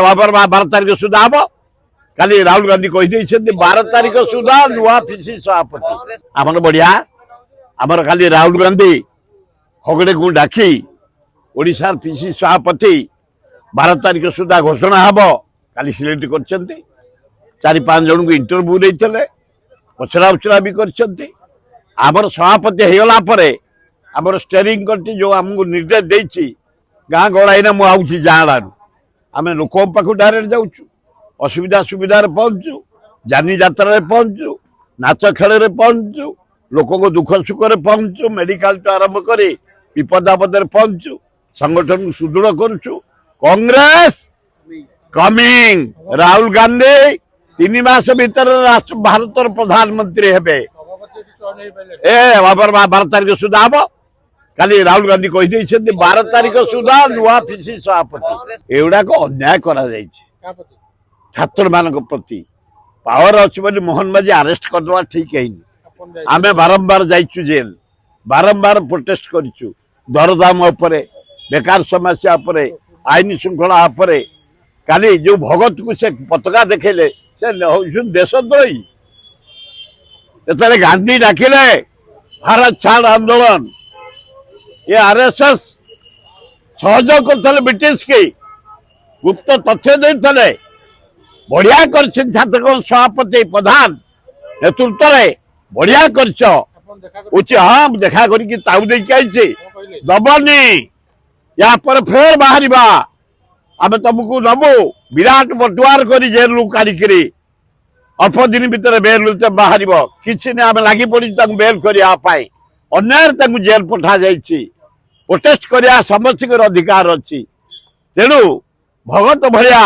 नवेम्बर 12 तारिख सुधा हम काली राहुल गांधी कही 12 तारिख सुधा नुआ पीसी सभापति आमर बढ़िया आमर खाली राहुल गांधी हगड़े को डाकी ओडिशा पीसी सभापति 12 तारिख सुधा घोषणा हम काली सिलेक्ट कर 4-5 जन को इंटरव्यू देते पचरा उचरा भी कर सभापति होगला आमर स्टेरिंग कमिटी जो आमको निर्देश देती गाँ गड़ाईना मुझे जाड़ू आम लोक पाख डायरेक्ट जाऊँ असुविधा सुविधा पहुंचु जानी जात्रा पहुंचु नाच खेल पहुंचु लोक दुख सुख पहुंचु मेडिकल आरंभ कर विपद आपद पहुंचु संगठन को सुदृढ़ करुचु कांग्रेस कमिंग राहुल गांधी 3 मास भीतर भारत प्रधानमंत्री हेबे नवेम्बर 12 तारिख सुधा हम काली राहुल गांधी कही 12 तारिख सुधा नुआ पीसी सभापति एगुड़ाक अन्याय करा छात्र मान प्रति पावर अच्छी मोहन माझी अरेस्ट करदे ठीक है आम बारंबार जाइचु जेल बारंबार प्रोटेस्ट करूँ दरदाम उपरे बेकार समस्या उपरे आईन श्रृंखला उपरे काली जो भगत को से पताका देखेले से देशद्रोही ये गांधी डाकिले भारत छाड़ आंदोलन ये आरएसएस सहयोग करते ब्रिटिश की गुप्त तथ्य देते बढ़िया कर छात्र सभापति प्रधान नेतृत्व में बढ़िया कर हाँ देखा करके दबनी या पर फेर बाहर आम तुमको नबू विराट बटुआर कर जेल काढ़ी अल्प दिन भितर बेल बाहर किसी नहीं आम लगी पड़ी बेल करने अन्याय जेल पठा जाइए प्रोटेस्ट करने समस्त अधिकार अच्छी तेणु भगत भलिया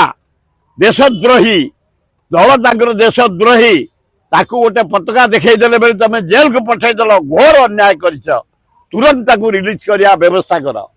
देशद्रोही दल तांकर देशद्रोही ताकू गोटे पताका देखईदे बेले तुम जेल को पठेदेल घोर अन्याय कर तुरंत रिलीज करने व्यवस्था कर।